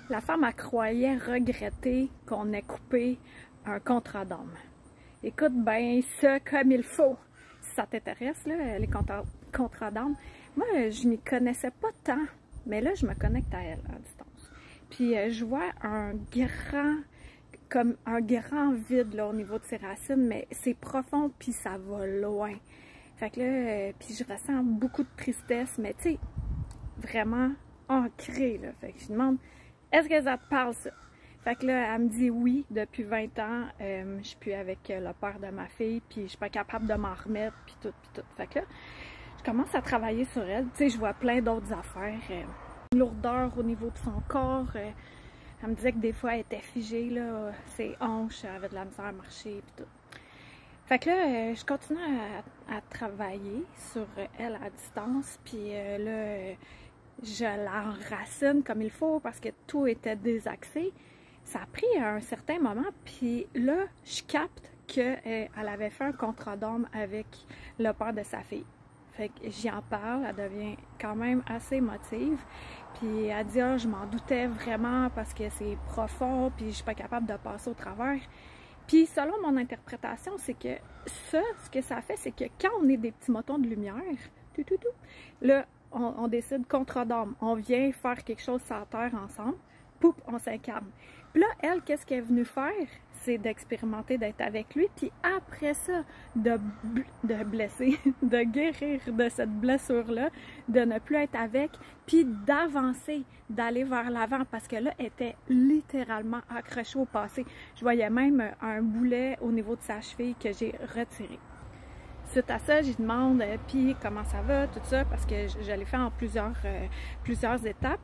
La femme, elle croyait regretter qu'on ait coupé un contrat d'âme. Écoute bien ça comme il faut. Si ça t'intéresse, là, les contrats d'âme, moi, je m'y connaissais pas tant, mais là, je me connecte à elle à distance. Puis, je vois comme un grand vide là, au niveau de ses racines, mais c'est profond, puis ça va loin. Fait que là, puis je ressens beaucoup de tristesse, mais tu sais, vraiment ancrée, là. Fait que je demande, est-ce que ça te parle, ça? Fait que là, elle me dit oui, depuis 20 ans, je suis plus avec le père de ma fille, puis je suis pas capable de m'en remettre, puis tout, puis tout. Fait que là, je commence à travailler sur elle. Tu sais, je vois plein d'autres affaires. Une lourdeur au niveau de son corps. Elle me disait que des fois, elle était figée, là, ses hanches, elle avait de la misère à marcher, puis tout. Fait que là, je continue à travailler sur elle à distance, puis là, je l'enracine comme il faut parce que tout était désaxé. Ça a pris un certain moment, puis là, je capte qu'elle avait fait un contrat d'âme avec le père de sa fille. Fait que j'y en parle, elle devient quand même assez émotive. Puis elle dit « Ah, je m'en doutais vraiment parce que c'est profond, puis je suis pas capable de passer au travers. » Puis selon mon interprétation, c'est que ça, ce que ça fait, c'est que quand on est des petits motons de lumière, là, on décide contrat d'âme. On vient faire quelque chose sur la terre ensemble. Poup, on s'incarne. Puis là, elle, qu'est-ce qu'elle est venue faire? C'est d'expérimenter, d'être avec lui, puis après ça, de blesser, de guérir de cette blessure-là, de ne plus être avec, puis d'avancer, d'aller vers l'avant, parce que là, elle était littéralement accrochée au passé. Je voyais même un boulet au niveau de sa cheville que j'ai retiré. Suite à ça, j'y demande puis comment ça va, tout ça, parce que je l'ai fait en plusieurs étapes.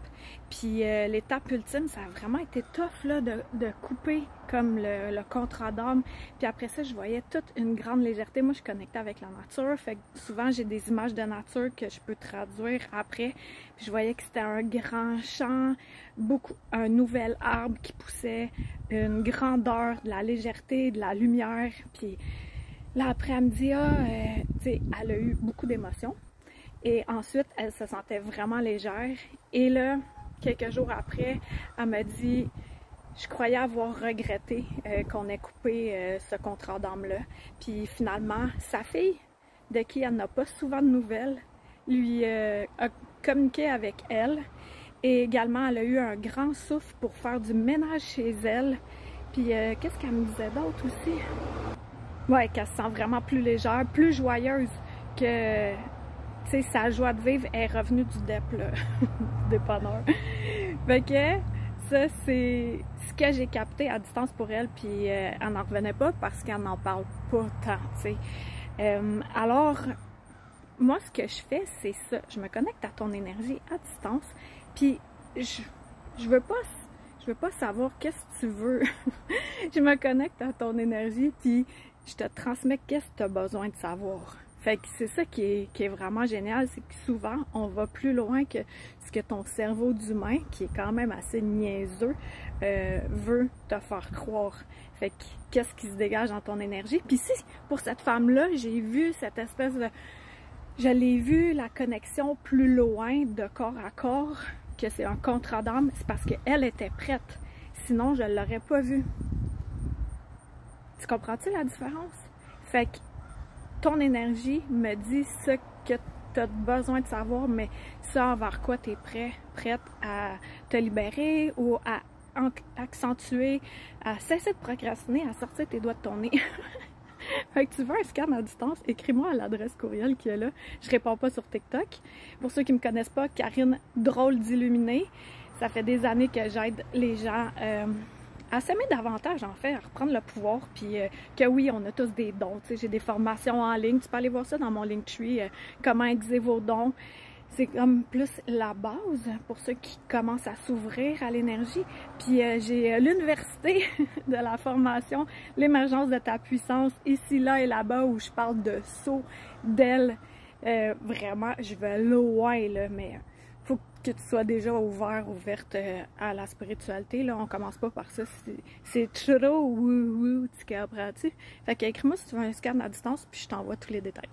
Puis l'étape ultime, ça a vraiment été tough là, de couper comme le contrat d'âme. Puis après ça, je voyais toute une grande légèreté. Moi, je suis connectée avec la nature, fait que souvent j'ai des images de nature que je peux traduire après. Puis je voyais que c'était un grand champ, un nouvel arbre qui poussait, une grandeur, de la légèreté, de la lumière. Puis là, après, elle me dit, tu sais, elle a eu beaucoup d'émotions. Et ensuite, elle se sentait vraiment légère. Et là, quelques jours après, elle m'a dit, je croyais avoir regretté qu'on ait coupé ce contrat d'âme-là. Puis finalement, sa fille, de qui elle n'a pas souvent de nouvelles, lui a communiqué avec elle. Et également, elle a eu un grand souffle pour faire du ménage chez elle. Puis, qu'est-ce qu'elle me disait d'autre aussi? Ouais, qu'elle se sent vraiment plus légère, plus joyeuse, que, tu sais, sa joie de vivre est revenue du DEP, là, du dépanneur. Fait que, ça, c'est ce que j'ai capté à distance pour elle, puis elle n'en revenait pas parce qu'elle n'en parle pas tant, tu sais. Alors, moi, ce que je fais, c'est ça. Je me connecte à ton énergie à distance, puis je veux pas savoir qu'est-ce que tu veux. Je me connecte à ton énergie, puis je te transmets qu'est-ce que tu as besoin de savoir. Fait que c'est ça qui est vraiment génial, c'est que souvent, on va plus loin que ce que ton cerveau d'humain, qui est quand même assez niaiseux, veut te faire croire. Fait que qu'est-ce qui se dégage dans ton énergie? Puis si, pour cette femme-là, j'ai vu cette espèce de... Je l'ai vu, la connexion plus loin de corps à corps, que c'est un contrat d'âme, c'est parce qu'elle était prête. Sinon, je ne l'aurais pas vue. Tu comprends-tu la différence? Fait que ton énergie me dit ce que tu as besoin de savoir, mais ça envers quoi tu es prête à te libérer ou à accentuer, à cesser de procrastiner, à sortir tes doigts de ton nez. Fait que tu veux un scan à distance, écris-moi à l'adresse courriel qui est là. Je réponds pas sur TikTok. Pour ceux qui me connaissent pas, Karine Drôle d'Illuminée. Ça fait des années que j'aide les gens à s'aimer davantage, en fait, à reprendre le pouvoir, puis que oui, on a tous des dons. Tu sais, j'ai des formations en ligne. Tu peux aller voir ça dans mon Linktree, comment aiguiser vos dons. C'est comme plus la base pour ceux qui commencent à s'ouvrir à l'énergie. Puis j'ai l'université de la formation, l'émergence de ta puissance, ici, là et là-bas, où je parle de saut, d'aile. Vraiment, je vais loin, là, mais faut que tu sois déjà ouverte à la spiritualité. Là, on commence pas par ça. C'est trop wou-wou, tu comprends-tu? Fait qu'écris-moi si tu veux un scan à distance, puis je t'envoie tous les détails.